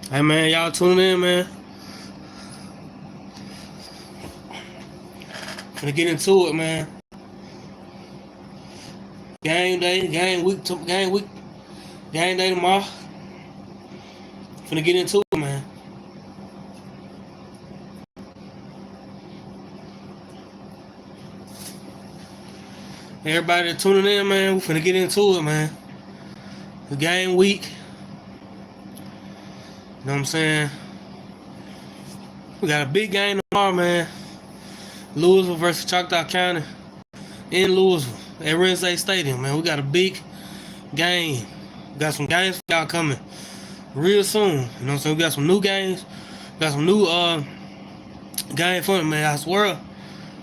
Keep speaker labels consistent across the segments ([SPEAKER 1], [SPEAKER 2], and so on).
[SPEAKER 1] Hey man, y'all tuning in, man. Gonna get into it, man. Game day, game day tomorrow. Finna get into it, man. Everybody that tuning in, man, we finna get into it, man. The game week. You know what I'm saying? We got a big game tomorrow, man. Louisville versus Choctaw County in Louisville at Wednesday Stadium, man. We got a big game. We got some games for y'all coming real soon. You know what I'm saying? We got some new games. We got some new game for them, man. I swear.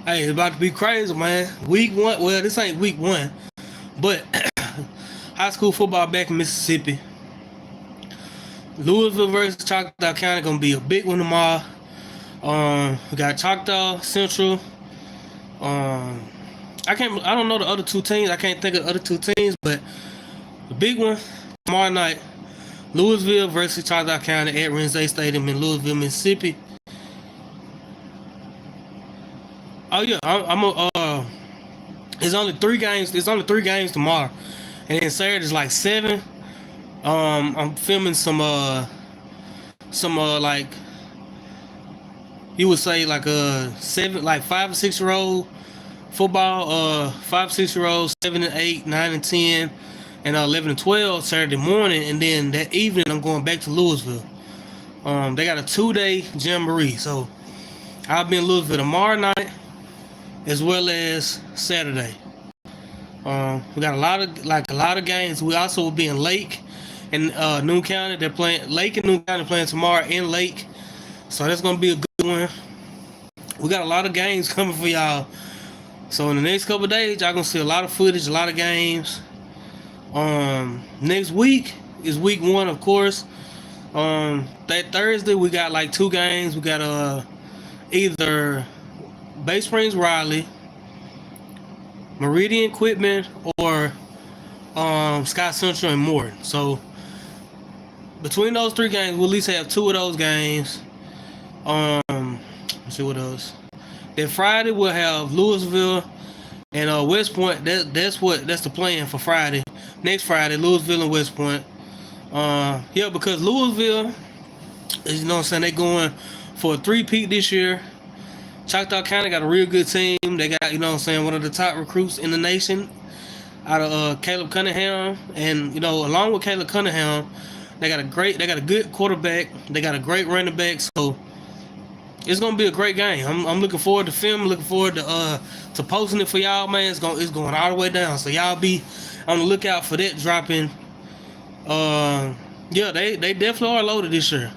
[SPEAKER 1] Hey, it's about to be crazy, man. Week 1. Well, this ain't week 1. But high school football back in Mississippi. Louisville versus Choctaw County gonna be a big one tomorrow. We got Choctaw Central. I don't know the other two teams. I can't think of the other two teams, but the big one tomorrow night, Louisville versus Choctaw County at Wednesday Stadium in Louisville, Mississippi. Oh yeah, it's only 3 games. It's only 3 games tomorrow, and then Saturday is like 7. I'm filming some like you would say like 7, like 5 or 6 year old football, 5 6 year olds, 7 and 8, 9 and 10, and 11 and 12 Saturday morning, and then that evening I'm going back to Louisville. They got a 2-day jamboree, so I'll be in Louisville tomorrow night as well as Saturday. We got a lot of games. We also will be in Lake and Newton County. They're playing Lake and Newton County playing tomorrow in Lake, so that's gonna be a good one. We got a lot of games coming for y'all. So in the next couple of days, y'all gonna see a lot of footage, a lot of games. Next week is week 1, of course. That Thursday we got like 2 games. We got either Bay Springs Riley, Meridian Equipment, or Scott Central and Morton. So between those 3 games, we'll at least have 2 of those games. Let's see what else. Then Friday we'll have Louisville and West Point. That's the plan for Friday. Next Friday, Louisville and West Point. Yeah, because Louisville, you know what I'm saying, they going for a 3-peat this year. Choctaw County got a real good team. They got, you know what I'm saying, one of the top recruits in the nation out of Caleb Cunningham. And, you know, along with Caleb Cunningham, they got a good quarterback. They got a great running back. So it's gonna be a great game. I'm looking forward to film. Looking forward to posting it for y'all, man. It's going all the way down. So y'all be on the lookout for that dropping. Yeah, they definitely are loaded this year.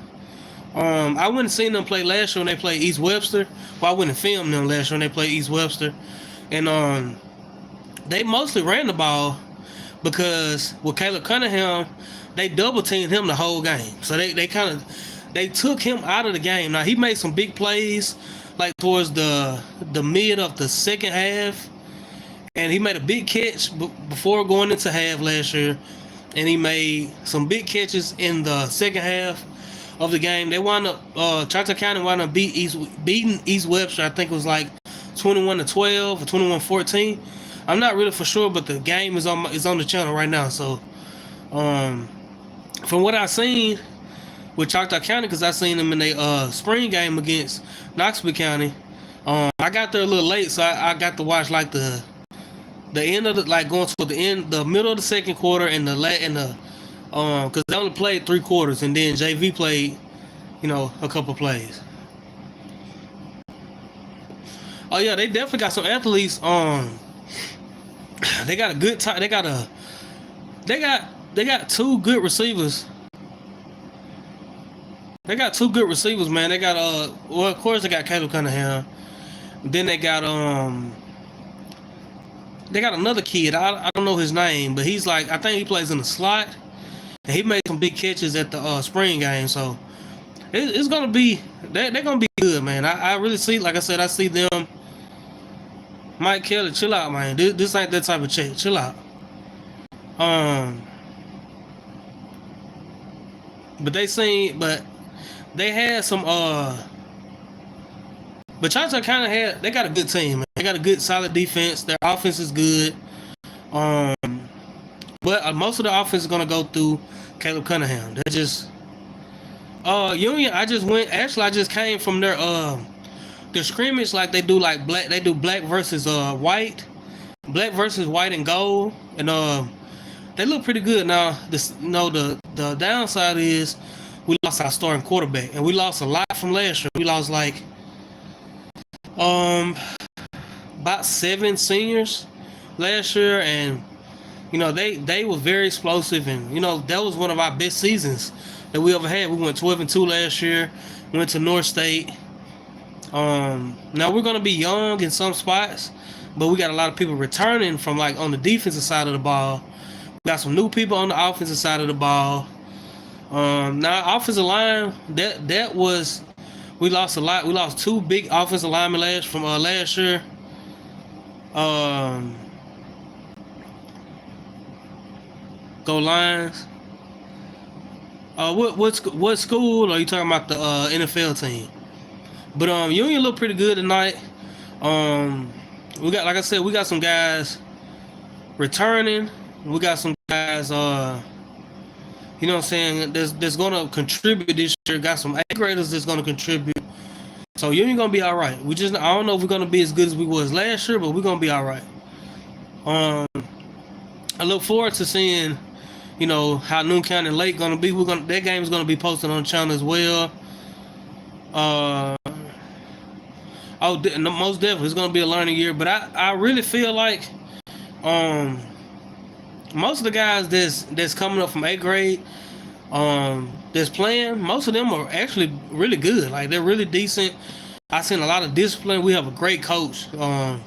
[SPEAKER 1] I wouldn't seen them play last year when they played East Webster. Well, I wouldn't film them last year when they played East Webster, and they mostly ran the ball because with Caleb Cunningham, they double teamed him the whole game. So they took him out of the game. Now he made some big plays like towards the mid of the second half, and he made a big catch before going into half last year, and he made some big catches in the second half of the game. They wound up Choctaw County wound up beating East Webster. I think it was like 21-12 or 21-14. I'm not really for sure, but the game is on the channel right now. So from what I seen with Choctaw County, because I seen them in the spring game against Knoxville County, I got there a little late, so I got to watch like the end of going to the middle of the second quarter and because they only played 3 quarters, and then JV played, you know, a couple plays. Oh yeah, they definitely got some athletes. They got a good time. They got 2 good receivers. They got 2 good receivers, man. They got well, of course they got Caleb Cunningham. Then they got another kid. I don't know his name, but he's like, I think he plays in the slot. And he made some big catches at the spring game, so it's gonna be they're gonna be good, man. I really see, like I said, I see them. Mike Kelly, chill out, man. This ain't that type of check. Chill out. But they had some but Choctaw County they got a good team, man. They got a good solid defense. Their offense is good. But most of the offense is gonna go through Caleb Cunningham. They're just Union. I just came from their scrimmage, like they do like black. They do black versus white, black versus white and gold, and they look pretty good. Now the downside is we lost our starting quarterback, and we lost a lot from last year. We lost like about 7 seniors last year, and they were very explosive, and that was one of our best seasons that we ever had. We went 12-2 last year. Went to North State. Now we're gonna be young in some spots, but we got a lot of people returning from like on the defensive side of the ball. We got some new people on the offensive side of the ball. Now offensive line, that was we lost a lot. We lost 2 big offensive linemen last year. Go Lions. What school are you talking about? The NFL team. But Union looked pretty good tonight. We got, like I said, we got some guys returning. We got some guys, you know what I'm saying, that's gonna contribute this year. Got some A graders that's gonna contribute. So Union gonna be all right. I don't know if we're gonna be as good as we was last year, but we're gonna be all right. I look forward to seeing, how Noon County and Lake gonna be. That game is gonna be posted on the channel as well. Most definitely, it's gonna be a learning year. But I really feel like, most of the guys that's coming up from 8th grade, that's playing, most of them are actually really good. Like they're really decent. I've seen a lot of discipline. We have a great coach. I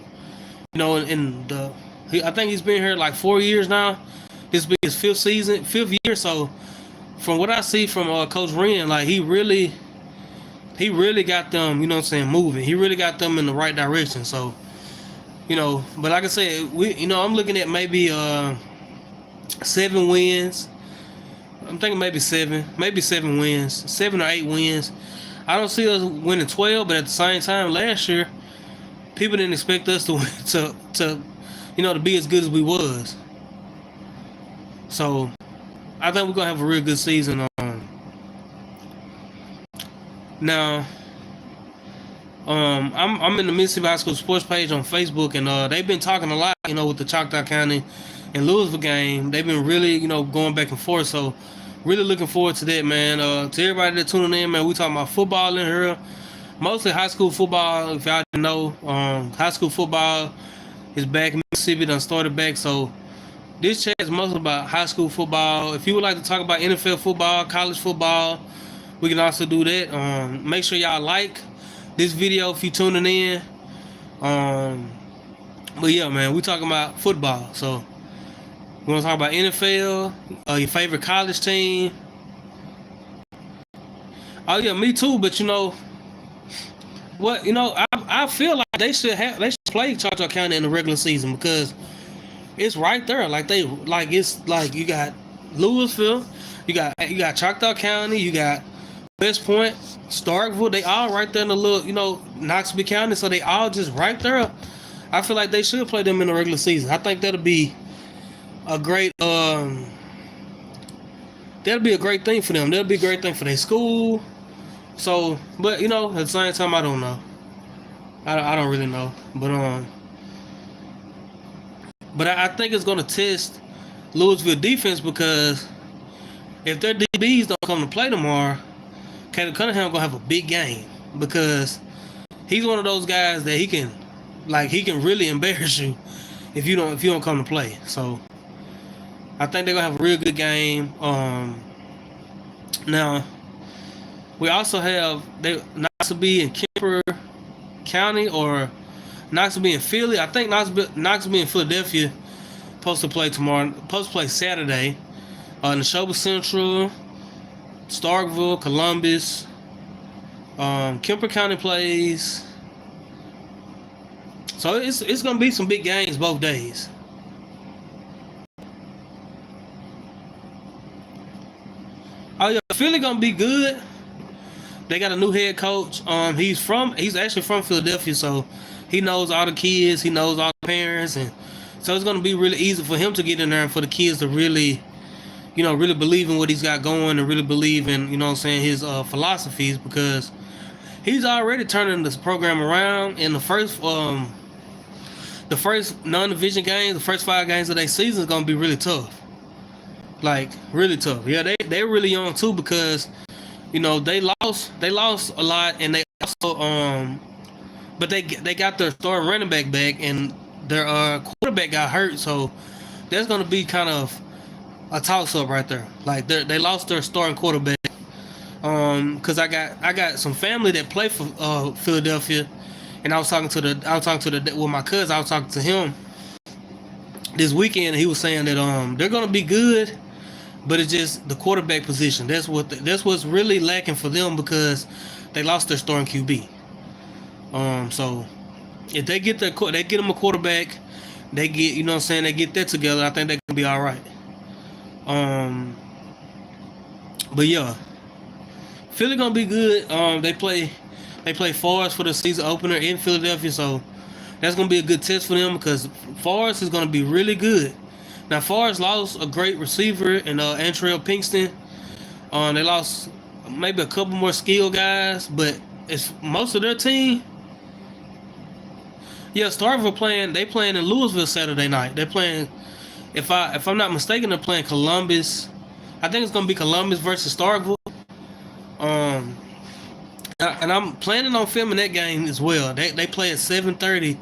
[SPEAKER 1] think he's been here like 4 years now. This will be his 5th year. So from what I see from Coach Wren, like he really got them, moving. He really got them in the right direction. So, but like I said, I'm looking at maybe 7 wins. I'm thinking maybe 7 wins, 7 or 8 wins. I don't see us winning 12, but at the same time, last year, people didn't expect us to win, to be as good as we was. So, I think we're gonna have a real good season. Now, I'm in the Mississippi High School sports page on Facebook, and they've been talking a lot, with the Choctaw County and Louisville game. They've been really, going back and forth. So, really looking forward to that, man. To everybody that's tuning in, man, we talking about football in here, mostly high school football. If y'all didn't know, high school football is back in Mississippi. Done started back. So, this chat is mostly about high school football. If you would like to talk about NFL football, college football, we can also do that. Make sure y'all like this video if you tuning in. But yeah, man, we talking about football. So we want to talk about NFL, your favorite college team. Oh yeah, me too. But what? I feel like they should play Choctaw County in the regular season because it's right there. It's like you got Louisville, you got Choctaw County, you got West Point, Starkville, they all right there in the little, Knoxville County, so they all just right there. I feel like they should play them in the regular season. I think that'll be a great thing for them. That'll be a great thing for their school. So, but at the same time, I don't know. I don't really know. But I think it's gonna test Louisville defense because if their DBs don't come to play tomorrow, Caleb Cunningham gonna have a big game because he's one of those guys that he can really embarrass you if you don't come to play. So I think they're gonna have a real good game. Now we also have Knoxville in Kemper County or Knoxville in Philly. I think Knoxville in Philadelphia supposed to play tomorrow. Supposed to play Saturday. Neshoba Central, Starkville, Columbus, Kemper County plays. So it's gonna be some big games both days. Oh yeah, Philly gonna be good. They got a new head coach. He's actually from Philadelphia, so he knows all the kids, he knows all the parents, and so it's gonna be really easy for him to get in there and for the kids to really, really believe in what he's got going and really believe in, what I'm saying, his philosophies, because he's already turning this program around. In the first non-division games, the first 5 games of their season is gonna be really tough. Like really tough. Yeah, they're really young too, because they lost a lot, and they also but they got their starting running back back, and their quarterback got hurt, so that's gonna be kind of a toss up right there. Like they lost their starting quarterback. Because I got some family that play for Philadelphia, and I was talking to with my cousin. I was talking to him this weekend, and he was saying that they're gonna be good, but it's just the quarterback position. That's what's really lacking for them, because they lost their starting QB. So if they get them a quarterback, they get they get that together, I think they can be all right. But yeah, Philly gonna be good. They play Forest for the season opener in Philadelphia, so that's gonna be a good test for them, because Forest is gonna be really good. Now Forest lost a great receiver in Antrell Pinkston. They lost maybe a couple more skilled guys, but it's most of their team. Yeah, Starkville playing in Louisville Saturday night. They're playing, if I'm not mistaken, they're playing Columbus. I think it's gonna be Columbus versus Starkville. And I'm planning on filming that game as well. They play at 7:30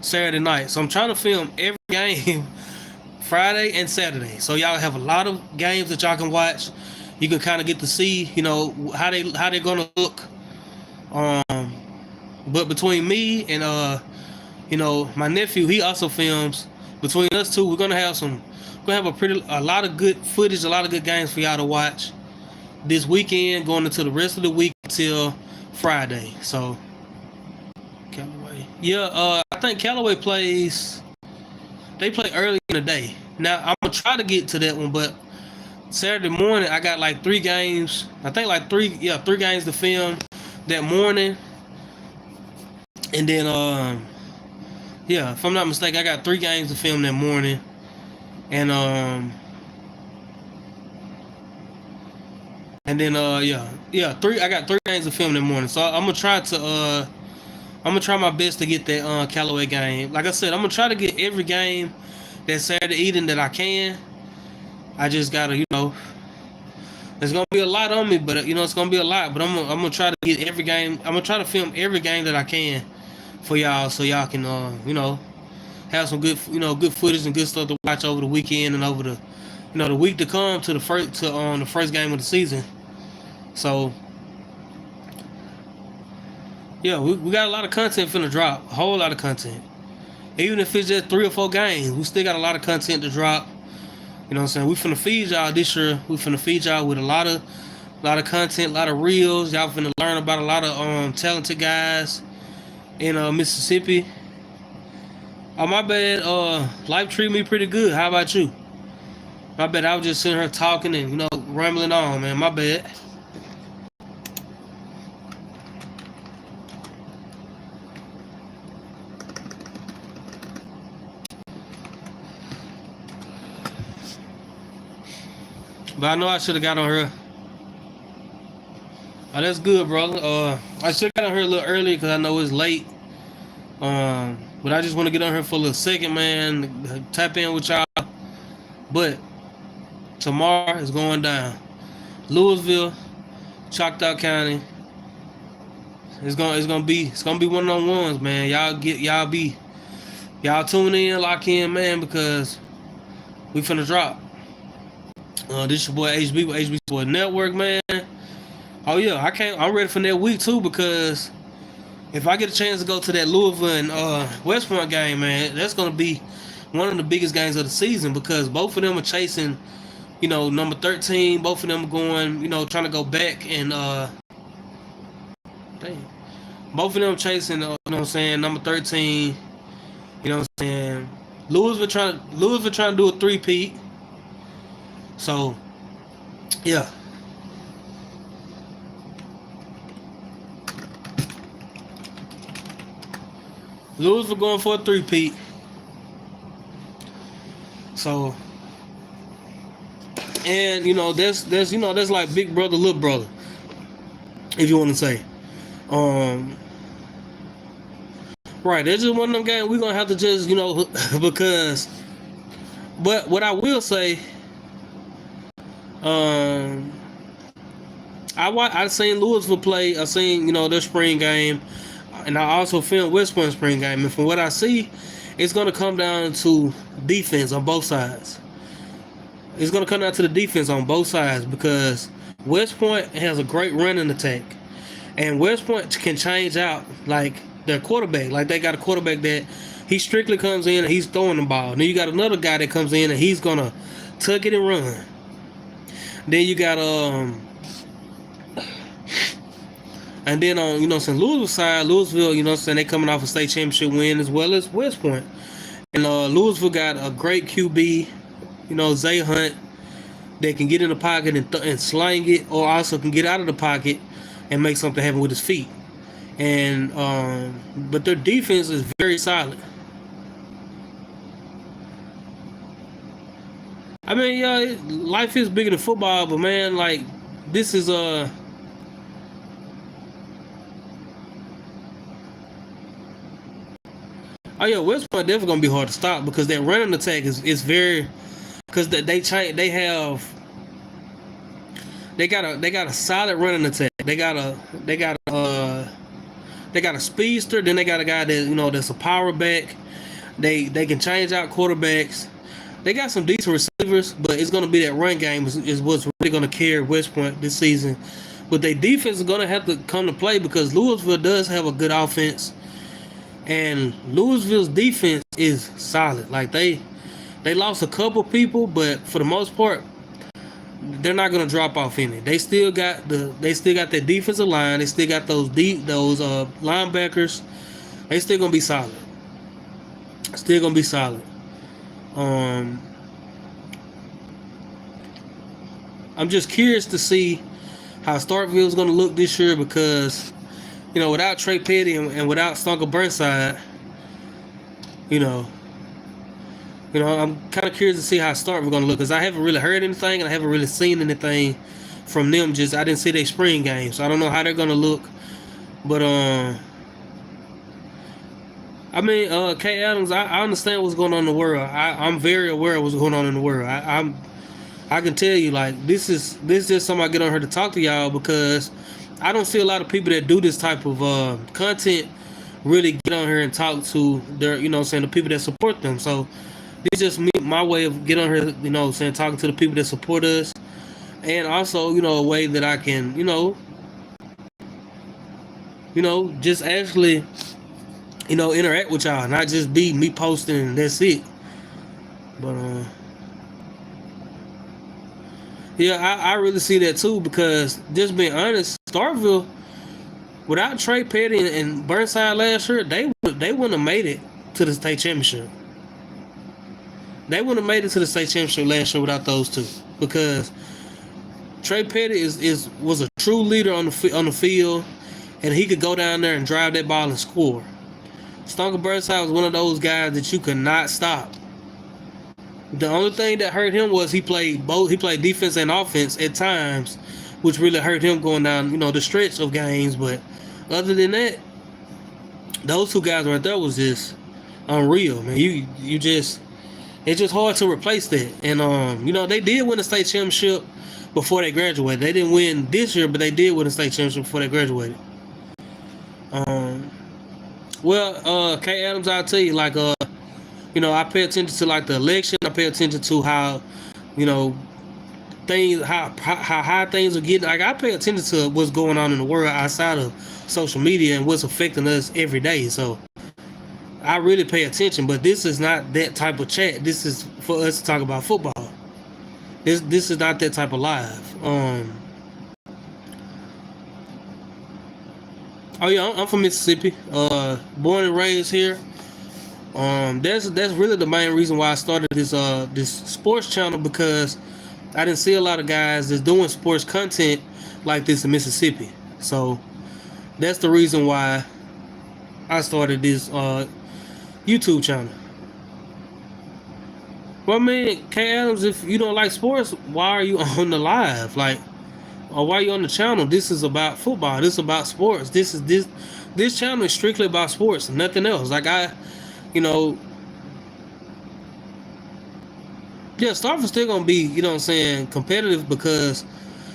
[SPEAKER 1] Saturday night, so I'm trying to film every game Friday and Saturday. So y'all have a lot of games that y'all can watch. You can kind of get to see, how they're gonna look. But between me and my nephew, he also films. Between us two, we're gonna have a lot of good footage, a lot of good games for y'all to watch this weekend, going into the rest of the week until Friday. So Callaway, yeah, I think Callaway they play early in the day. Now I'm gonna try to get to that one, but Saturday morning I got like 3 games. I think like 3 games to film that morning, and then if I'm not mistaken, I got 3 games to film that morning, and then I got 3 games to film that morning. So I'm gonna try my best to get that Callaway game. Like I said, I'm gonna try to get every game that Saturday evening that I can. I just gotta, there's gonna be a lot on me, but it's gonna be a lot. But I'm gonna try to get every game. I'm gonna try to film every game that I can for y'all, so y'all can have some good good footage and good stuff to watch over the weekend and over the the week to come to the first game of the season. So yeah, we got a lot of content finna drop, a whole lot of content. Even if it's just 3 or 4 games, we still got a lot of content to drop. You know what I'm saying? We finna feed y'all this year. We finna feed y'all with a lot of content, a lot of reels. Y'all finna learn about a lot of talented guys in Mississippi. Oh, my bad. Life treated me pretty good. How about you? My bad. I was just sitting here talking and rambling on, man. My bad. But I know I should have got on here. Oh, that's good, brother. I should have got on here a little early because I know it's late. But I just want to get on here for a little second, man. Tap in with y'all. But tomorrow is going down. Louisville, Choctaw County. It's gonna be one of them ones, man. Y'all tune in, lock in, man, because we finna drop. This your boy HB with HB Sport Network, man. Oh yeah, I'm ready for that week too, because if I get a chance to go to that Louisville and West Point game, man, that's gonna be one of the biggest games of the season, because both of them are chasing, number 13. Both of them going, trying to go back and dang, both of them chasing, number 13. You know what I'm saying? Louisville trying to do a three-peat. So, yeah. Louisville going for a three-peat. So, and there's like big brother, little brother, if you want to say. Right, there's just one of them games we're gonna have to just, because. But what I will say, I seen Louisville play. I seen their spring game, and I also filmed West Point spring game. And from what I see, it's gonna come down to defense on both sides. It's gonna come down to the defense on both sides because West Point has a great running attack, and West Point can change out like their quarterback. Like they got a quarterback that he strictly comes in and he's throwing the ball. Then you got another guy that comes in and he's gonna tuck it and run. Then you got and then on Louisville side, Louisville, they coming off a state championship win as well as West Point. And Louisville got a great QB, Zay Hunt, that can get in the pocket and slang it, or also can get out of the pocket and make something happen with his feet. And but their defense is very solid. I mean, yeah, life is bigger than football, but man, like this is oh yeah, West Point definitely gonna be hard to stop because that running attack is very, because they got a solid running attack. They got a speedster. Then they got a guy that that's a power back. They can change out quarterbacks. They got some decent receivers, but it's gonna be that run game is what's really gonna carry West Point this season. But their defense is gonna have to come to play because Louisville does have a good offense, and Louisville's defense is solid. Like they lost a couple people, but for the most part, they're not gonna drop off any. They still got that defensive line. They still got those linebackers. They still gonna be solid. Still gonna be solid. I'm just curious to see how Starkville's gonna look this year because without Trey Petty and without Stonka Burnside, I'm kind of curious to see how Starkville gonna look because I haven't really heard anything and I haven't really seen anything from them. I didn't see their spring game, so I don't know how they're gonna look. But I mean, Kay Adams, I understand what's going on in the world. I'm very aware of what's going on in the world. I can tell you, like, this is just something I get on here to talk to y'all because I don't see a lot of people that do this type of content really get on here and talk to their, the people that support them. So this is just my way of getting on here, talking to the people that support us, and also, a way that I can, just actually, interact with y'all, not just be me posting and that's it. But yeah, I really see that too because just being honest, Starkville, without Trey Petty and Burnside last year, they wouldn't have made it to the state championship. They wouldn't have made it to the state championship last year without those two because Trey Petty was a true leader on the field, and he could go down there and drive that ball and score. Stonka Burnside was one of those guys that you could not stop. The only thing that hurt him was he played both. He played defense and offense at times, which really hurt him going down, the stretch of games. But other than that, those two guys right there was just unreal, man. It's just hard to replace that. And they did win the state championship before they graduated. They didn't win this year, but they did win the state championship before they graduated. Well, Kay Adams, I'll tell you, like, I pay attention to like the election. I pay attention to how, things, how high things are getting. Like, I pay attention to what's going on in the world outside of social media and what's affecting us every day. So I really pay attention. But this is not that type of chat. This is for us to talk about football. This is not that type of live. Oh yeah, I'm from Mississippi. Born and raised here. That's really the main reason why I started this sports channel, because I didn't see a lot of guys that's doing sports content like this in Mississippi. So that's the reason why I started this YouTube channel. Well, man, K Adams, if you don't like sports, why are you on the live? Like, or why are you on the channel? This is about football. This is about sports. This channel is strictly about sports, nothing else. Like you know, yeah, Starford's still gonna be, you know what I'm saying, competitive, because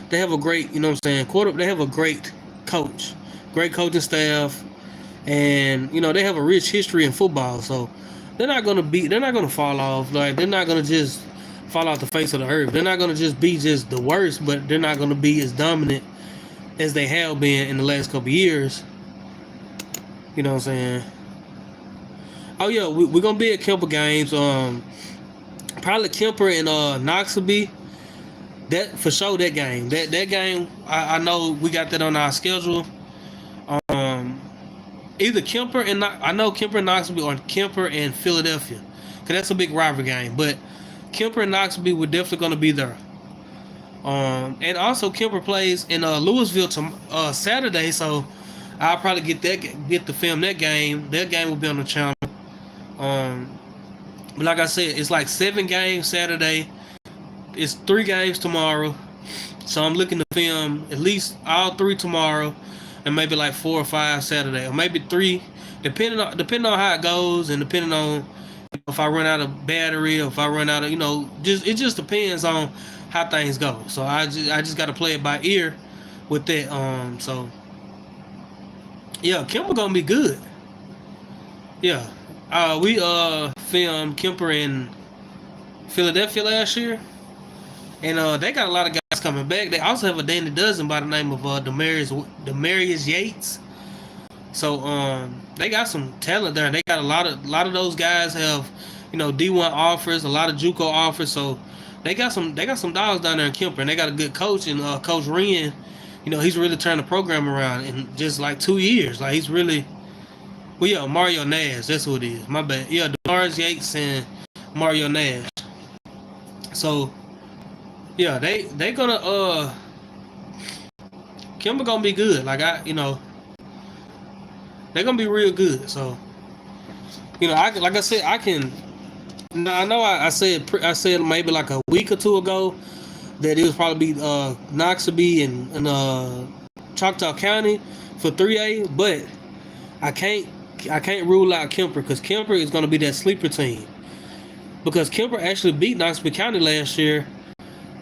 [SPEAKER 1] they have a great, you know what I'm saying, they have a great coach, great coaching staff, and they have a rich history in football. So they're not gonna fall off. Like, they're not gonna just fall off the face of the earth. They're not gonna just be just the worst, but they're not gonna be as dominant as they have been in the last couple of years. You know what I'm saying? Oh yeah, we're gonna be at Kemper games. Probably Kemper and Knoxville. That for sure. That game. That game. I know we got that on our schedule. Either Kemper and I know Kemper and Knoxville, or Kemper and Philadelphia, because that's a big rivalry game. But Kemper and Knoxville, we're definitely gonna be there. And also Kemper plays in Louisville Saturday, so I'll probably get to film that game. That game will be on the channel. But like I said, it's like 7 games Saturday. It's 3 games tomorrow. So I'm looking to film at least all 3 tomorrow, and maybe like 4 or 5 Saturday, or maybe 3, depending on how it goes, and depending on if I run out of battery, or if I run out of, it just depends on how things go. So I just got to play it by ear with that. So yeah, Kemper gonna be good. Yeah. We filmed Kemper in Philadelphia last year, and they got a lot of guys coming back. They also have a Danny Dozen by the name of Demarius Yates. So they got some talent there. They got a lot of those guys have D1 offers, a lot of JUCO offers. So they got some dogs down there in Kemper, and they got a good coach, and Coach Wren. He's really turned the program around in just like 2 years. Like, he's really. Well, yeah, Mario Nash. That's who it is. My bad. Yeah, Demarius Yates and Mario Nash. So, yeah, they gonna Kimber gonna be good. Like, they're gonna be real good. So, I can. I know I said maybe like a week or 2 ago that it was probably Knoxville and Choctaw County for 3A, but I can't rule out Kemper, because Kemper is going to be that sleeper team. Because Kemper actually beat Knoxville County last year.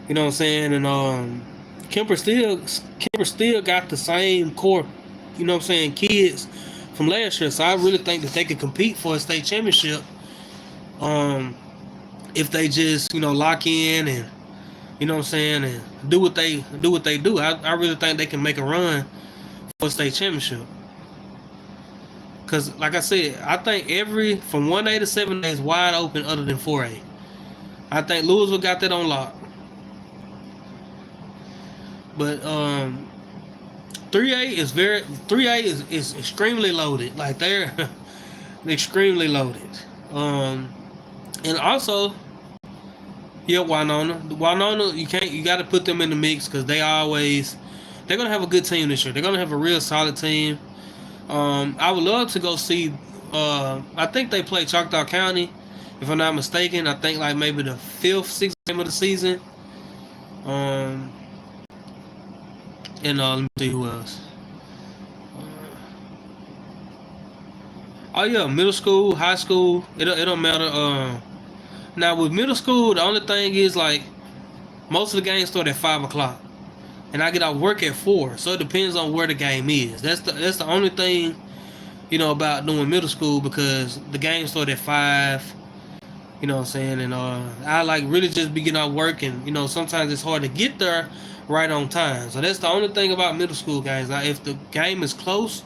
[SPEAKER 1] You know what I'm saying? And Kemper still got the same core, you know what I'm saying, kids from last year. So I really think that they could compete for a state championship if they just, lock in and, you know what I'm saying, and do what they do. I really think they can make a run for a state championship. Because, like I said, I think from 1A to 7A is wide open other than 4A. I think Louisville got that on lock. But 3A is extremely loaded. Like, they're extremely loaded. And also, yeah, Winona, you got to put them in the mix, because they're gonna have a good team this year. They're gonna have a real solid team. I would love to go see. I think they play Choctaw County, if I'm not mistaken. I think like maybe the 5th, 6th game of the season. And let me see who else. Oh yeah, middle school, high school. It don't matter. Now with middle school, the only thing is, like, most of the games start at 5:00. And I get off work at 4, so it depends on where the game is. That's the only thing, about doing middle school, because the game start at 5. You know what I'm saying? And I like really just be getting off work, and sometimes it's hard to get there right on time. So that's the only thing about middle school games. Now, if the game is close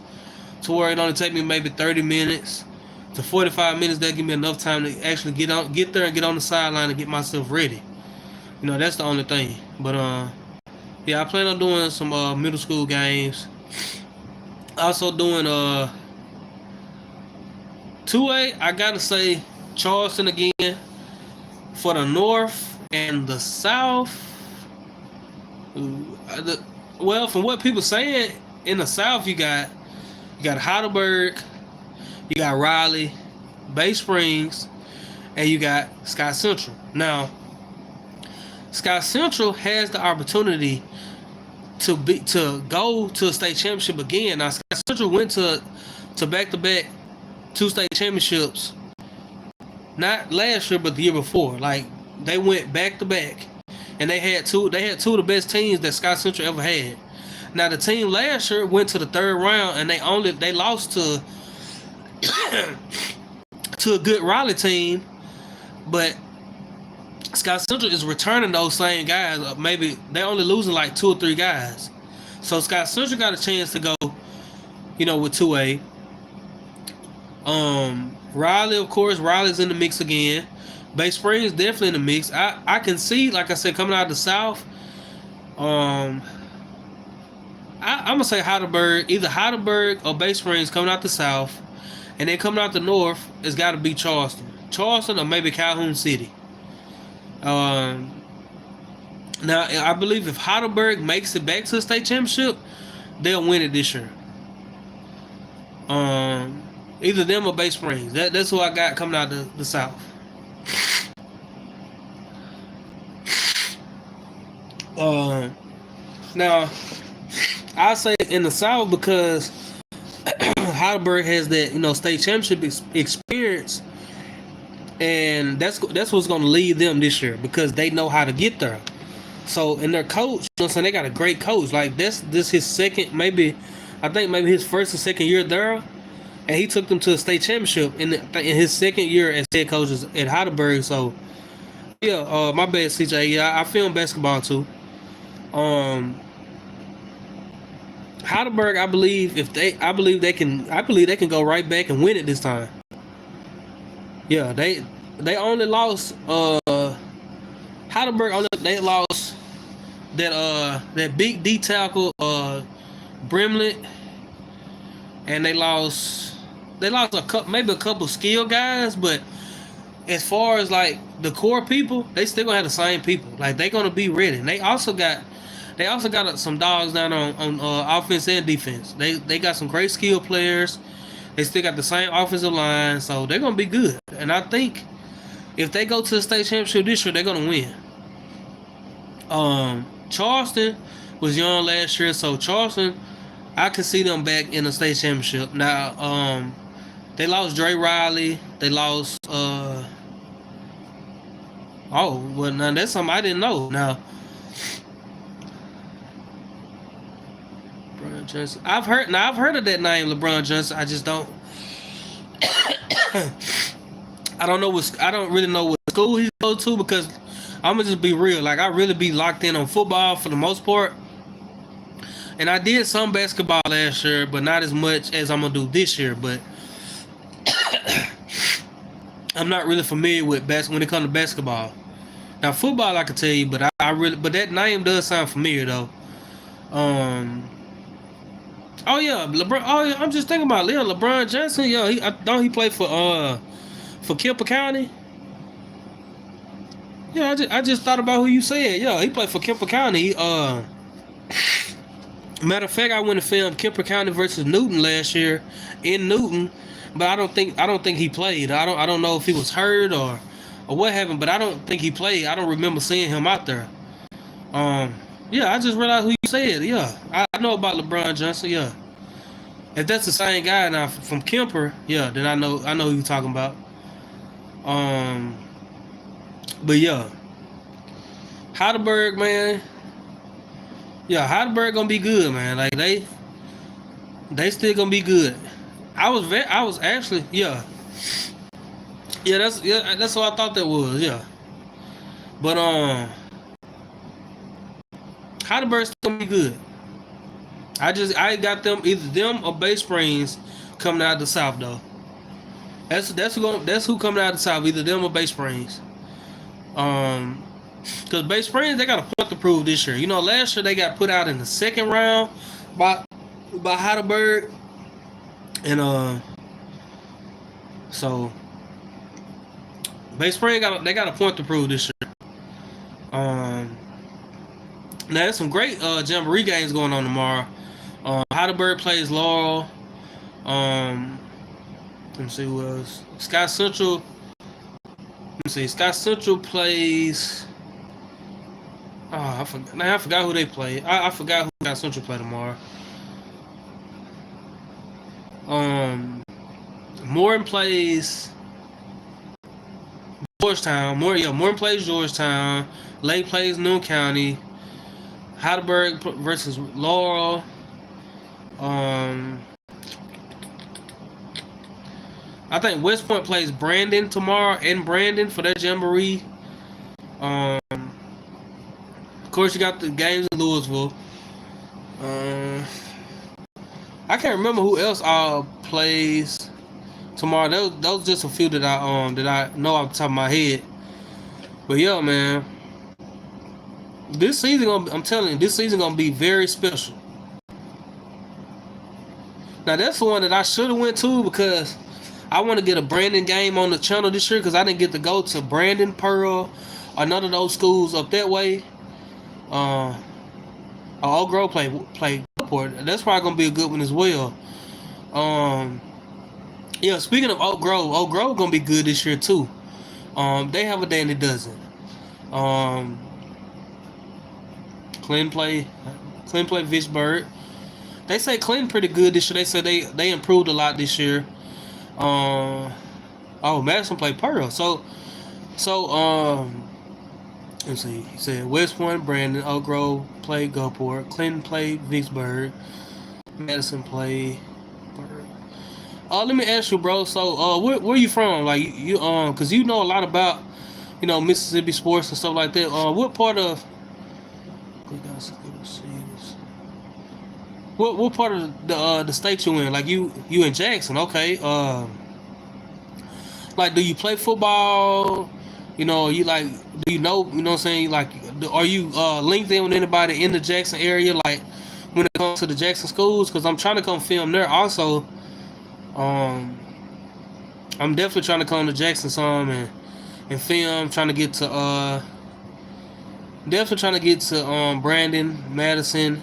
[SPEAKER 1] to where it only take me maybe 30 minutes to 45 minutes, that give me enough time to actually get there and get on the sideline and get myself ready. You know, that's the only thing. But yeah, I plan on doing some middle school games. Also doing 2A. I gotta say Charleston again for the North and the South. Well, from what people saying, in the South you got Heidelberg, you got Raleigh, Bay Springs, and you got Scott Central. Now, Scott Central has the opportunity to go to a state championship again. Now, Scott Central went to back-to-back two state championships, not last year but the year before. Like, they went back-to-back, and they had two of the best teams that Scott Central ever had. Now, the team last year went to the third round, and they lost to to a good Raleigh team, but Scott Central is returning those same guys. Maybe they're only losing like 2 or 3 guys. So Scott Central got a chance to go, with 2A. Raleigh, of course, Raleigh's in the mix again. Bay Springs definitely in the mix. I can see, like I said, coming out of the South. I'm gonna say Heidelberg, either Heidelberg or Bay Springs coming out the South, and then coming out the North, it's got to be Charleston or maybe Calhoun City. Now, I believe if Heidelberg makes it back to the state championship, they'll win it this year. Either them or Bay Springs. That's who I got coming out the South. Now, I say in the South because Heidelberg has that state championship experience, and that's what's going to lead them this year because they know how to get there. So, and their coach, they got a great coach. Like this his second, maybe his first or second year there, and he took them to a state championship in his second year as head coach at Heidelberg. So, yeah, my bad, CJ. Yeah, I film basketball too. Heidelberg, I believe they can go right back and win it this time. Yeah, they only lost Heidelberg they lost that big D tackle Brimlett, and they lost maybe a couple skill guys, but as far as like the core people, they still gonna have the same people. Like they gonna be ready. And they also got some dogs down on offense and defense. They got some great skill players. They still got the same offensive line, so they're gonna be good. And I think if they go to the state championship this year, they're gonna win. Charleston was young last year, so Charleston, I can see them back in the state championship. Now, they lost Dre Riley. They lost. Now that's something I didn't know. Now, LeBron Johnson. I've heard of that name, LeBron Johnson. I just don't. I don't really know what school he goes to because I'm gonna just be real. Like I really be locked in on football for the most part, and I did some basketball last year, but not as much as I'm gonna do this year. But I'm not really familiar with when it comes to basketball. Now football, I can tell you, but but that name does sound familiar though. Oh yeah, LeBron. Oh yeah, I'm just thinking about LeBron Johnson. Yeah, he played for Kemper County. Yeah, I just thought about who you said. Yeah, he played for Kemper County. Matter of fact, I went to film Kemper County versus Newton last year in Newton, but I don't think he played. I don't know if he was hurt or what happened, but I don't think he played. I don't remember seeing him out there. Yeah, I just realized who you said. Yeah, I know about LeBron Johnson. Yeah, if that's the same guy now from Kemper, yeah, then I know who you're talking about. But yeah, Heidelberg, man. Yeah, Heidelberg gonna be good, man. Like they still gonna be good. I was actually, yeah. That's what I thought that was, yeah. But Heidelberg's still gonna be good. I got them either them or Bay Springs coming out of the South though. That's who coming out of the South, either them or Bay Springs. Because Bay Springs, they got a point to prove this year. You know, last year they got put out in the second round by Heidelberg, and so Bay Springs they got a point to prove this year. Now there's some great Jamboree games going on tomorrow. Heidelberg plays Laurel. Let me see who else. Scott Central. Let me see. Scott Central plays. Oh, I forgot. Now I forgot who they play. I forgot who Scott Central play tomorrow. Morton plays Georgetown. Morton plays Georgetown. Lake plays Noon County. Heidelberg versus Laurel. I think West Point plays Brandon tomorrow in Brandon for their jamboree. Of course, you got the games in Louisville. I can't remember who else plays tomorrow. Those just a few that I know off the top of my head. But yeah, man, this season I'm telling you, this season gonna be very special. Now that's the one that I should have went to because I want to get a Brandon game on the channel this year because I didn't get to go to Brandon, Pearl, or none of those schools up that way. Oak Grove play Gulfport. That's probably gonna be a good one as well. Yeah. Speaking of Oak Grove gonna be good this year too. They have a day and it doesn't. Clinton play Vicksburg. They say Clinton pretty good this year. They say they improved a lot this year. Madison played Pearl. So let's see. He said West Point, Brandon, Oak Grove played Gulfport, Clinton played Vicksburg, Madison played Pearl. Let me ask you, bro. So where you from? Like you cause you know a lot about Mississippi sports and stuff like that. What part of what part of the state you in? Like you in Jackson, okay? Like do you play football? You like do you know what I'm saying? Like are you linked in with anybody in the Jackson area? Like when it comes to the Jackson schools, because I'm trying to come film there also. I'm definitely trying to come to Jackson some and film. Trying to get to Brandon, Madison.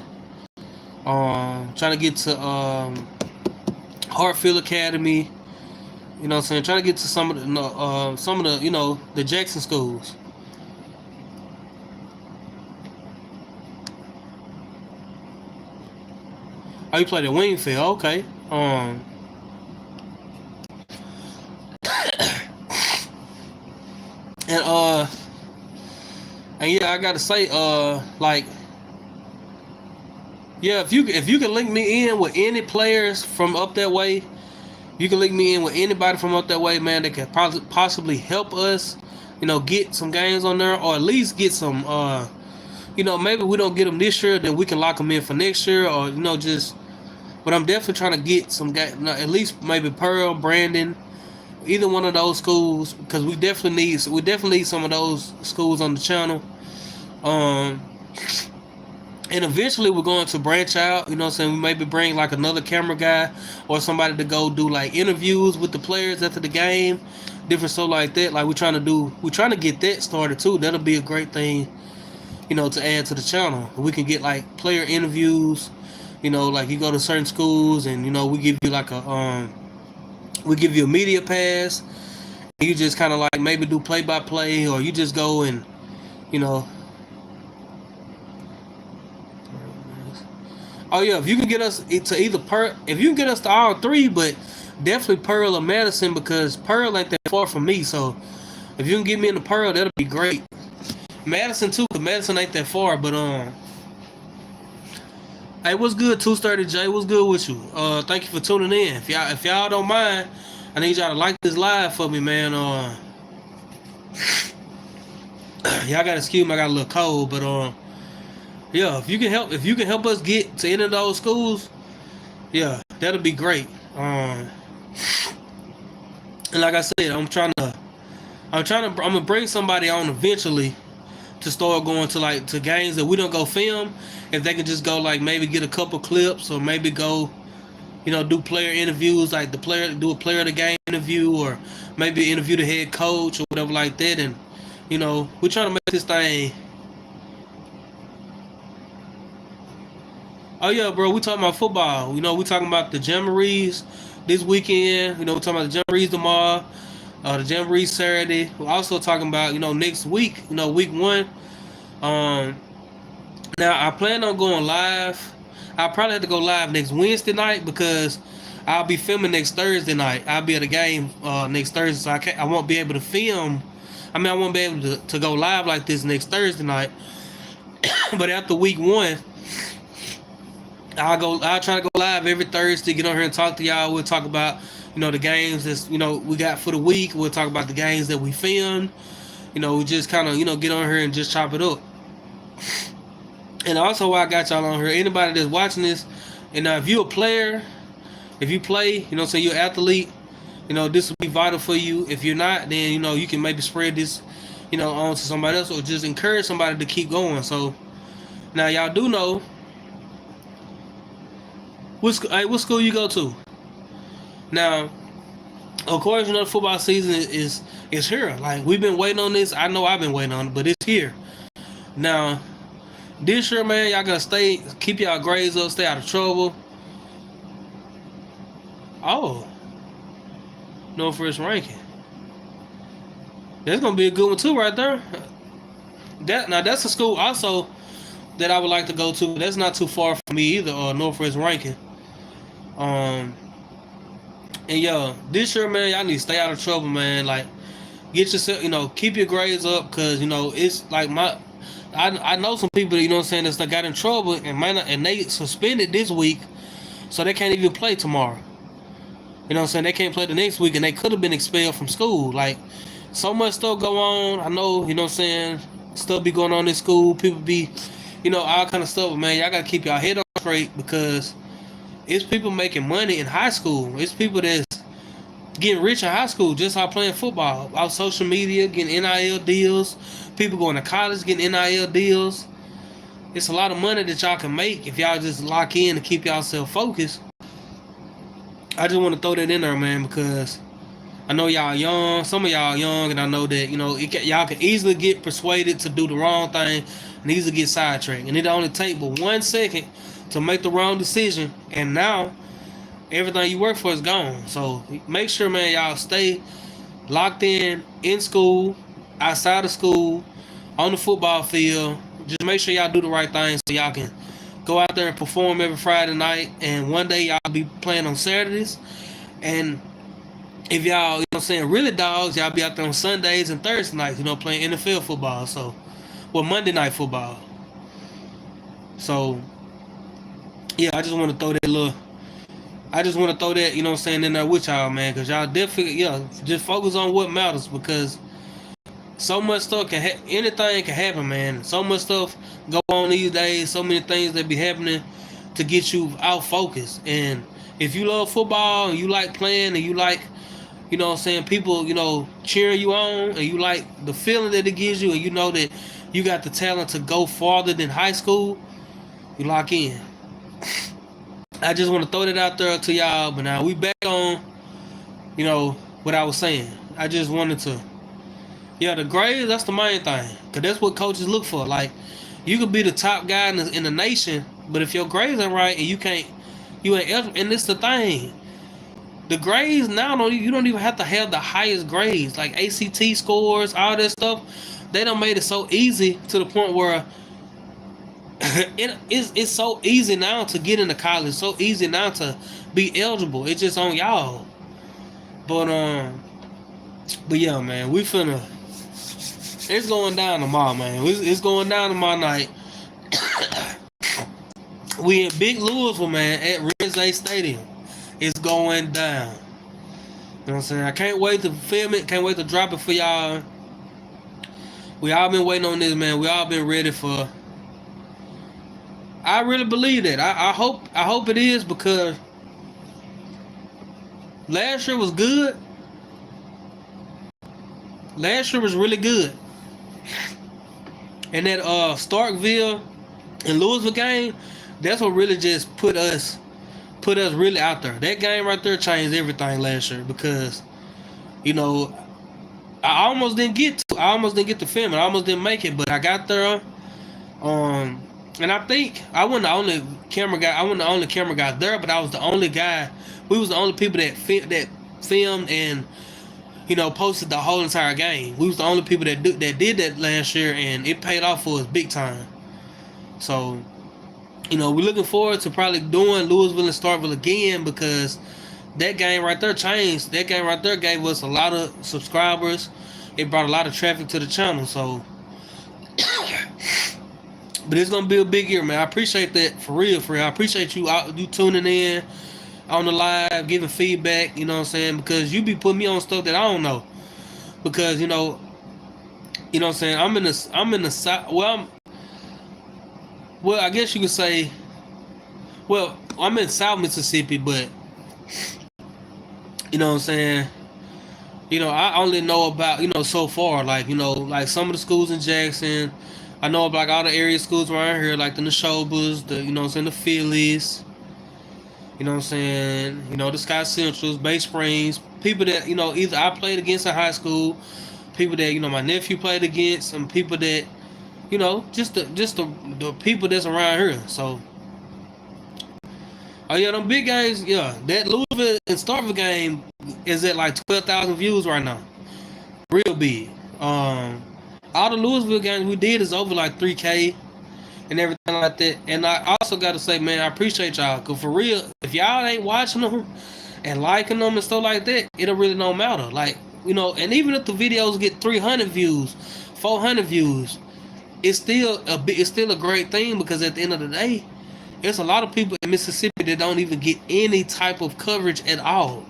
[SPEAKER 1] Trying to get to Hartfield Academy. You know what I'm saying? Trying to get to some of the the Jackson schools. Oh, you played at Wingfield, okay. And yeah, I gotta say, yeah, if you can link me in with any players from up that way, you can link me in with anybody from up that way, man, that can possibly help us, get some games on there, or at least get some, maybe we don't get them this year, then we can lock them in for next year, or but I'm definitely trying to get some guys, at least maybe Pearl, Brandon, either one of those schools, because we definitely need some of those schools on the channel. And eventually we're going to branch out, we maybe bring like another camera guy or somebody to go do like interviews with the players after the game, different stuff like that. Like we're trying to get that started too. That'll be a great thing, to add to the channel. We can get like player interviews, like you go to certain schools and we give you like a media pass. You just kind of like maybe do play-by-play, or you just go and oh yeah, if you can get us to either if you can get us to all three, but definitely Pearl or Madison, because Pearl ain't that far from me. So if you can get me into Pearl, that'll be great. Madison too, because Madison ain't that far. But hey, what's good, 230 J? What's good with you? Thank you for tuning in. If y'all don't mind, I need y'all to like this live for me, man. Y'all gotta excuse me, I got a little cold, but yeah, if you can help us get to any of those schools, yeah, that'll be great. And like I said, I'm gonna bring somebody on eventually to start going to like to games that we don't go film. If they can just go like maybe get a couple clips or maybe go, do player interviews, like do a player of the game interview, or maybe interview the head coach or whatever like that. And we're trying to make this thing. Oh yeah, bro, we talking about football. We talking about the Jamborees this weekend. We're talking about the Jamborees tomorrow, the Jamboree Saturday. We're also talking about next week. Week 1. Now I plan on going live. I'll probably have to go live next Wednesday night because I'll be filming next Thursday night. I'll be at a game next Thursday, so I won't be able to film. I won't be able to go live like this next Thursday night. But after week 1, I'll try to go live every Thursday, get on here and talk to y'all. We'll talk about, the games that's, we got for the week. We'll talk about the games that we filmed. We just kind of, get on here and just chop it up. And also, I got y'all on here, anybody that's watching this, and if you're a player, if you play, so you're an athlete, this will be vital for you. If you're not, then, you can maybe spread this, on to somebody else, or just encourage somebody to keep going. So, now y'all do know, what school you go to? Now, of course, the football season is here. Like, we've been waiting on this. I know I've been waiting on it, but it's here. Now, this year, man, y'all gotta keep y'all grades up, stay out of trouble. Oh, Northwest ranking. That's gonna be a good one too, right there. That's a school also that I would like to go to. That's not too far from me either. Northwest ranking. And this year, man, y'all need to stay out of trouble, man. Like, get yourself, keep your grades up, cause it's like I know some people, that got in trouble and they suspended this week, so they can't even play tomorrow. They can't play the next week, and they could have been expelled from school. Like, so much stuff go on. I know, stuff be going on in school. People be, all kind of stuff. But man, y'all gotta keep y'all head on straight, because it's people making money in high school. It's people that's getting rich in high school just by playing football. Off social media, getting NIL deals. People going to college getting NIL deals. It's a lot of money that y'all can make if y'all just lock in and keep y'all focused. I just want to throw that in there, man, because I know y'all young. Some of y'all young, and I know that y'all can easily get persuaded to do the wrong thing and easily get sidetracked. And it only take but 1 second to make the wrong decision, and now everything you work for is gone. So make sure, man, y'all stay locked in school, outside of school, on the football field. Just make sure y'all do the right thing so y'all can go out there and perform every Friday night. And one day y'all be playing on Saturdays. And if y'all, really dogs, y'all be out there on Sundays and Thursday nights, playing NFL football. So, Monday night football. So, yeah, I just want to throw that, in there with y'all, man, because y'all definitely, just focus on what matters, because so much stuff anything can happen, man. So much stuff go on these days, so many things that be happening to get you out focused. And if you love football and you like playing and you like, people, cheering you on, and you like the feeling that it gives you, and you know that you got the talent to go farther than high school, you lock in. I just want to throw that out there to y'all. But now we back on, what I was saying. I just wanted to, the grades, that's the main thing, because that's what coaches look for. Like, you could be the top guy in the nation, but if your grades ain't right and you ain't eligible, and it's the thing. The grades now, you don't even have to have the highest grades, like ACT scores, all that stuff. They done made it so easy to the point where it's so easy now to get into college, so easy now to be eligible. It's just on y'all. But yeah, man, it's going down tomorrow, man. It's going down tomorrow night. We in Big Louisville, man, at Renze Stadium. It's going down. You know what I'm saying? I can't wait to film it. Can't wait to drop it for y'all. We all been waiting on this, man. We all been ready for. I really believe that. I hope it is, because last year was good. Last year was really good. And that Starkville and Louisville game, that's what really just put us really out there. That game right there changed everything last year because, you know, I almost didn't get to film it. I almost didn't make it, but I got there. And I think I wasn't the only camera guy. I wasn't the only camera guy there, but I was the only guy. We was the only people that filmed and, you know, posted the whole entire game. We was the only people that did that last year, and it paid off for us big time. So, you know, we're looking forward to probably doing Louisville and Starkville again because that game right there changed. That game right there gave us a lot of subscribers. It brought a lot of traffic to the channel. So, but it's gonna be a big year, man. I appreciate that for real. I appreciate you tuning in on the live, giving feedback. You know what I'm saying? Because you be putting me on stuff that I don't know. Because you know what I'm saying. I'm in the side. Well, I guess you could say. Well, I'm in South Mississippi, but you know what I'm saying. You know, I only know about, you know, so far, like, you know, like some of the schools in Jackson. I know about like all the area schools around here, like the Neshobas, you know what I'm saying, the Phillies, you know what I'm saying, you know, the Scott Centrals, Bay Springs, people that, you know, either I played against in high school, people that, you know, my nephew played against, and people that, you know, just the people that's around here. So, oh yeah, them big games, yeah, that Louisville and Starkville game is at like 12,000 views right now, real big. All the Louisville games we did is over like 3K and everything like that. And I also got to say, man, I appreciate y'all. Because for real, if y'all ain't watching them and liking them and stuff like that, it'll really don't matter. Like, you know, and even if the videos get 300 views, 400 views, it's still a great thing because at the end of the day, there's a lot of people in Mississippi that don't even get any type of coverage at all.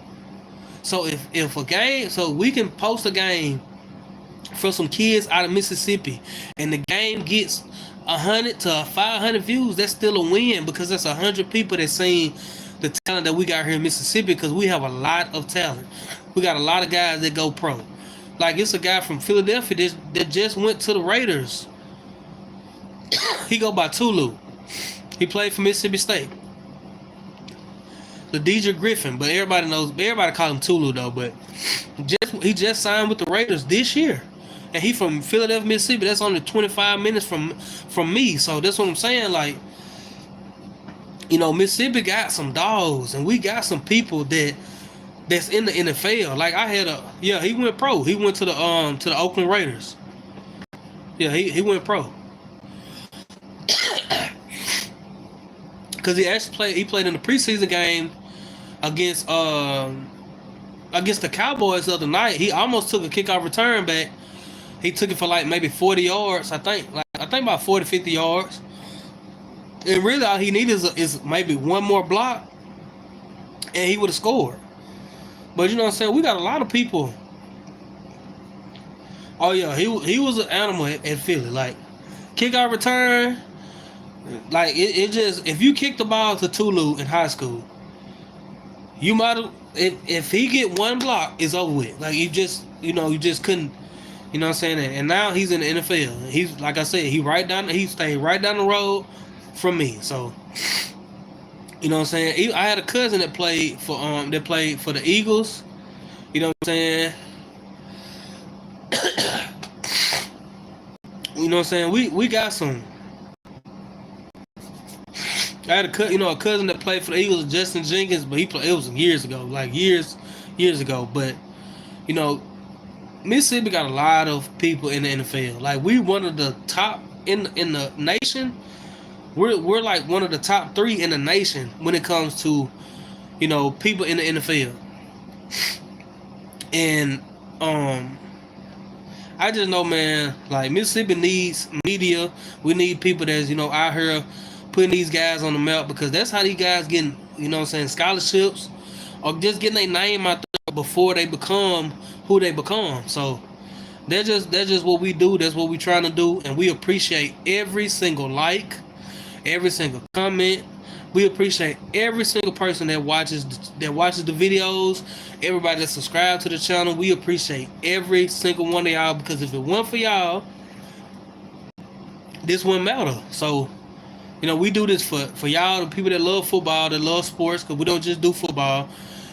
[SPEAKER 1] So if a game, so we can post a game for some kids out of Mississippi, and the game gets 100 to 500 views, that's still a win because that's 100 people that seen the talent that we got here in Mississippi because we have a lot of talent. We got a lot of guys that go pro. Like, it's a guy from Philadelphia that just went to the Raiders. He go by Tulu. He played for Mississippi State. LaDeidre Griffin, but everybody call him Tulu though, but he just signed with the Raiders this year. And he from Philadelphia, Mississippi. That's only 25 minutes from me. So that's what I'm saying. Like, you know, Mississippi got some dogs, and we got some people that's in the NFL. Like, I had he went pro. He went to the Oakland Raiders. Yeah, he went pro. Because he played in the preseason game against the Cowboys the other night. He almost took a kickoff return back. He took it for like maybe 40 yards, I think about 40, 50 yards. And really all he needed is maybe one more block, and he would have scored. But you know what I'm saying? We got a lot of people. Oh yeah, he was an animal at Philly. Like, kickoff return, like it just, if you kick the ball to Tulu in high school, you might have, if he get one block, it's over with. Like, you just couldn't. You know what I'm saying? And now he's in the NFL. He's, like I said, he stayed right down the road from me. So, you know what I'm saying? I had a cousin that played for the Eagles. You know what I'm saying? You know what I'm saying? We got some. I had a cousin that played for the Eagles, Justin Jenkins, but it was years ago, like years ago. But you know, Mississippi got a lot of people in the NFL. Like, we one of the top in the nation. We're like one of the top 3 in the nation when it comes to, you know, people in the NFL. And I just know, man, like, Mississippi needs media. We need people that's, you know, out here putting these guys on the map, because that's how these guys getting, you know what I'm saying, scholarships, or just getting their name out there before they become who they become. So that's just what we do. That's what we trying to do, and we appreciate every single like, every single comment. We appreciate every single person that watches the videos, everybody that subscribed to the channel. We appreciate every single one of y'all, because if it weren't for y'all, this wouldn't matter. So, we do this for y'all, the people that love football, that love sports, because we don't just do football,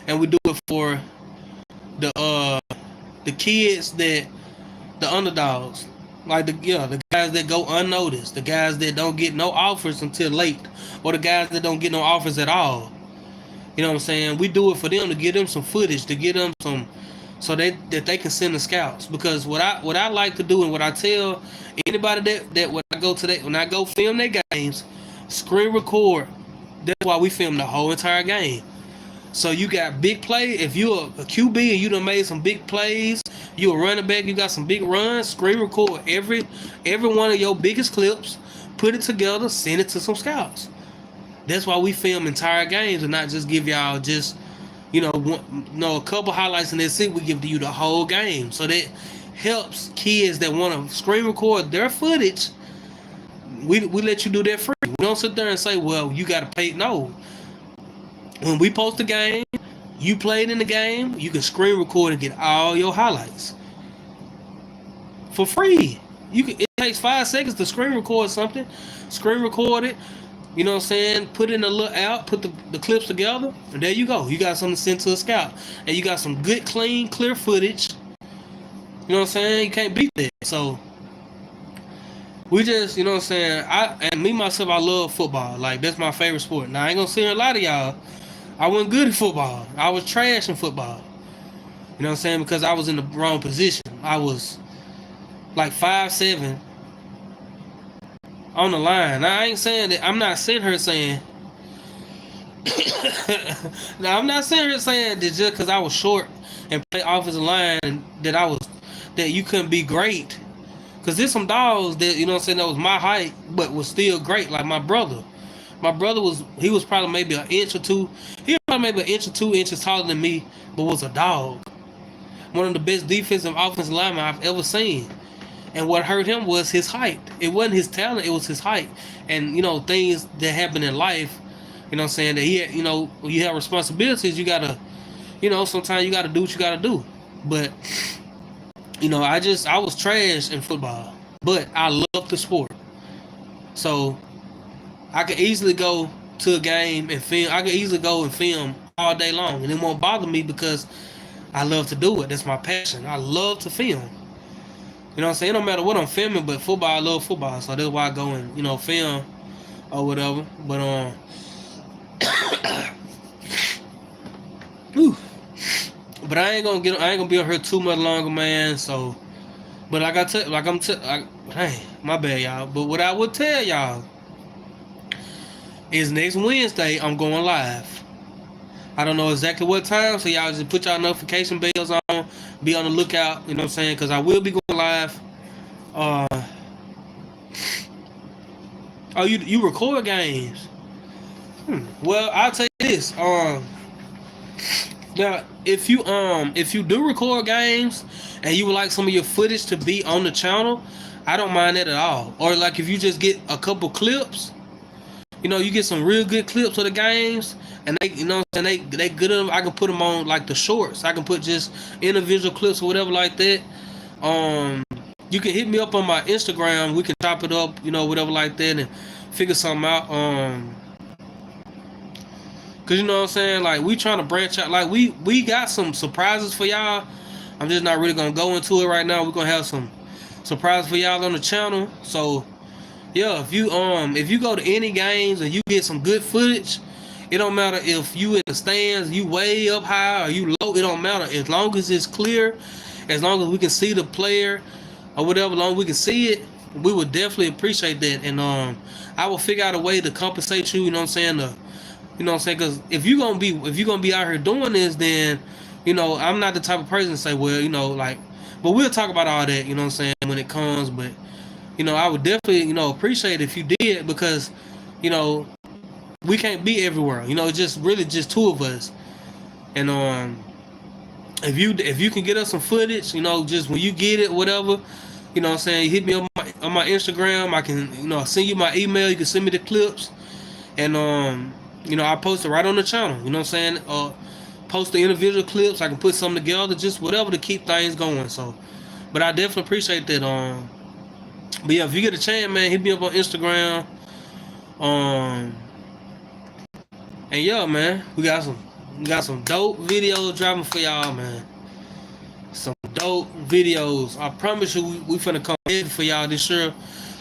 [SPEAKER 1] and we do it for the kids, that the underdogs, like the guys that go unnoticed, the guys that don't get no offers until late, or the guys that don't get no offers at all. You know what I'm saying? We do it for them, to give them some footage, to give them some, so that they can send the scouts. Because what I like to do, and what I tell anybody that when I go film their games, screen record. That's why we film the whole entire game. So you got big play. If you're a QB and you done made some big plays, you a running back, you got some big runs, screen record every one of your biggest clips, put it together, send it to some scouts. That's why we film entire games, and not just give y'all just a couple highlights, and that's it. We give you the whole game, so that helps kids that want to screen record their footage. We let you do that free. We don't sit there and say, well, you got to pay. No. When we post the game, you played in the game, you can screen record and get all your highlights for free. It takes 5 seconds to screen record something. Screen record it. You know what I'm saying? Put it in a little app, put the clips together, and there you go. You got something to send to a scout. And you got some good, clean, clear footage. You know what I'm saying? You can't beat that. So, we just, you know what I'm saying? Myself, I love football. Like, that's my favorite sport. Now, I ain't gonna sit here and lie to y'all. I wasn't good at football. I was trash in football. You know what I'm saying? Because I was in the wrong position. I was like 5'7", on the line. Now, I ain't saying that. I'm not sitting here saying. Now, I'm not sitting here saying that just because I was short and play offensive line, and that you couldn't be great. Because there's some dogs that, you know what I'm saying, that was my height, but was still great. Like my brother. My brother was probably maybe an inch or two. He was probably maybe an inch or 2 inches taller than me, but was a dog. One of the best defensive offensive linemen I've ever seen. And what hurt him was his height. It wasn't his talent, it was his height. And, things that happen in life, you know what I'm saying, that he had, when you have responsibilities, you gotta, sometimes you gotta do what you gotta do. But, I was trash in football. But I love the sport. So I could easily go to a game and film. I could easily go and film all day long, and it won't bother me because I love to do it. That's my passion. I love to film. You know what I'm saying? It don't matter what I'm filming, but football, I love football. So that's why I go and, film or whatever. But but I ain't gonna be on here too much longer, man. So, but hey, my bad, y'all. But what I would tell y'all is next Wednesday I'm going live. I don't know exactly what time, so y'all just put y'all notification bells on. Be on the lookout, you know what I'm saying? Because I will be going live. Oh, you record games? Well, I'll tell you this. Now, if you do record games and you would like some of your footage to be on the channel, I don't mind that at all. Or like if you just get a couple clips, you get some real good clips of the games, and they good enough. I can put them on like the shorts. I can put just individual clips or whatever like that. You can hit me up on my Instagram. We can chop it up, whatever like that, and figure something out. Cause you know what I'm saying, like we trying to branch out. Like we got some surprises for y'all. I'm just not really gonna go into it right now. We're gonna have some surprises for y'all on the channel. So yeah, if you go to any games and you get some good footage, it don't matter if you in the stands, you way up high or you low. It don't matter, as long as it's clear, as long as we can see the player or whatever, as long as we can see it, we would definitely appreciate that. And I will figure out a way to compensate you. You know what I'm saying? Because if you're gonna be out here doing this, then I'm not the type of person to say, well, but we'll talk about all that. You know what I'm saying, when it comes, but. I would definitely, appreciate it if you did, because, we can't be everywhere. It's just two of us. And if you can get us some footage, just when you get it, whatever, what I'm saying, hit me on my Instagram. I can, send you my email. You can send me the clips, and I post it right on the channel. You know what I'm saying? Post the individual clips. I can put something together, just whatever to keep things going. So, but I definitely appreciate that. But yeah, if you get a chance, man, hit me up on Instagram. And yeah, man, we got some dope videos dropping for y'all, man. Some dope videos. I promise you, we finna come in for y'all this year.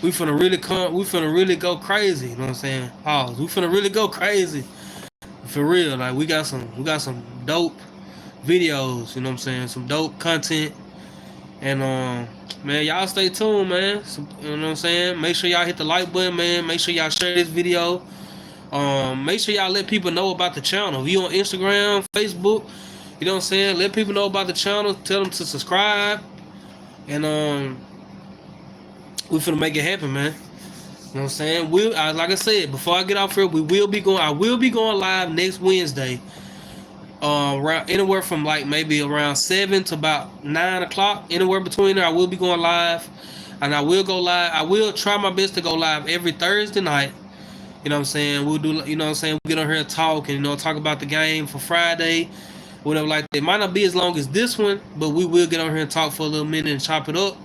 [SPEAKER 1] We finna really go crazy. You know what I'm saying? Pause. We finna really go crazy. For real. Like we got some dope videos, you know what I'm saying? Some dope content. And man, y'all stay tuned, man. You know what I'm saying? Make sure y'all hit the like button, man. Make sure y'all share this video. Make sure y'all let people know about the channel. If you on Instagram, Facebook, you know what I'm saying? Let people know about the channel. Tell them to subscribe. And we finna make it happen, man. You know what I'm saying? Like I said, before I get off here, I will be going live next Wednesday. Around anywhere from like maybe around 7 to about 9 o'clock. Anywhere between there, I will be going live. And I will go live. I will try my best to go live every Thursday night. You know what I'm saying? We'll do, you know what I'm saying? We'll get on here and talk and, you know, talk about the game for Friday. Whatever like that. It might not be as long as this one, but we will get on here and talk for a little minute and chop it up.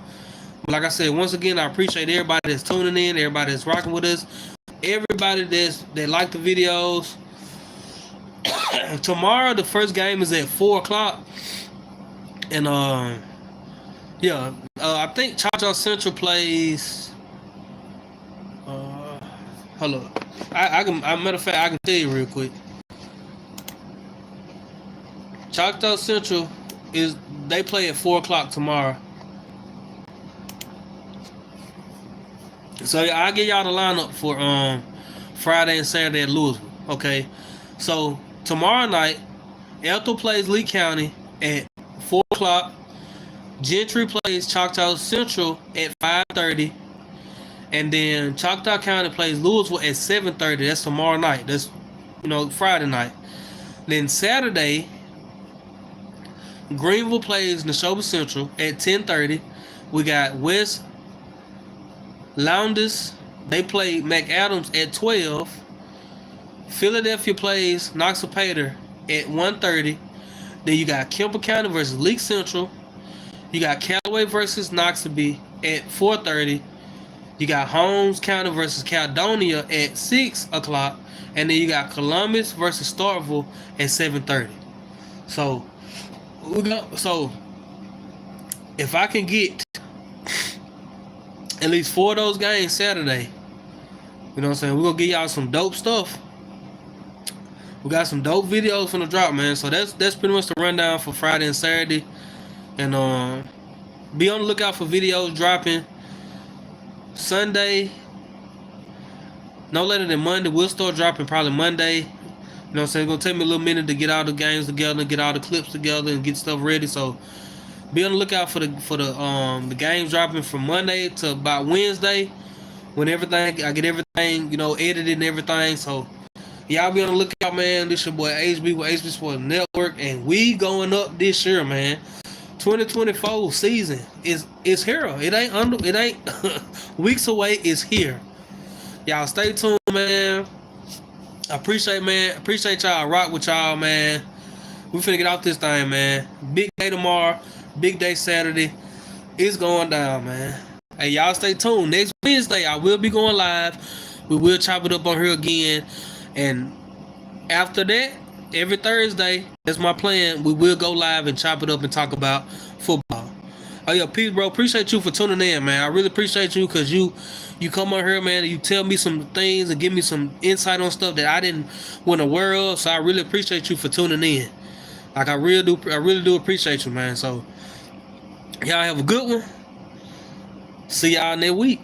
[SPEAKER 1] But like I said, once again, I appreciate everybody that's tuning in, everybody that's rocking with us, everybody that like the videos. Tomorrow, the first game is at 4 o'clock. And, yeah, I think Cha-Cha Central plays... hold up. Matter of fact, I can tell you real quick. Choctaw Central they play at 4 o'clock tomorrow. So I'll get y'all the lineup for Friday and Saturday at Louisville. Okay. So tomorrow night, Ethel plays Lee County at 4 o'clock. Gentry plays Choctaw Central at 5:30. And then Choctaw County plays Louisville at 7:30. That's tomorrow night. That's, you know, Friday night. Then Saturday, Greenville plays Neshoba Central at 10:30. We got West Lowndes. They play McAdams at 12. Philadelphia plays Noxapater at 1:30. Then you got Kemper County versus Leake Central. You got Callaway versus Noxaby at 4:30. You got Holmes County versus Caledonia at 6 o'clock. And then you got Columbus versus Starkville at 7:30. So if I can get at least 4 of those games Saturday, you know what I'm saying, we're gonna give y'all some dope stuff. We got some dope videos from the drop, man. So that's pretty much the rundown for Friday and Saturday. And be on the lookout for videos dropping Sunday, no later than Monday. We'll start dropping probably Monday. You know what I'm saying? It's gonna take me a little minute to get all the games together and get all the clips together and get stuff ready. So be on the lookout for the games dropping from Monday to about Wednesday, when I get everything, you know, edited and everything. So y'all be on the lookout, man. This your boy HB with HB Sports Network, and we going up this year, man. 2024 season is here. It ain't weeks away. It's here. Y'all stay tuned, man. I appreciate y'all. I rock with y'all, man. We finna get off this thing, man. Big day tomorrow. Big day Saturday. It's going down, man. Hey, y'all stay tuned. Next Wednesday, I will be going live. We will chop it up on here again. And after that, every Thursday, that's my plan. We will go live and chop it up and talk about football. Oh yeah, peace, bro. Appreciate you for tuning in, man. I really appreciate you because you come on here, man, and you tell me some things and give me some insight on stuff that I didn't want to aware of. So I really appreciate you for tuning in. Like I really do appreciate you, man. So y'all have a good one. See y'all next week.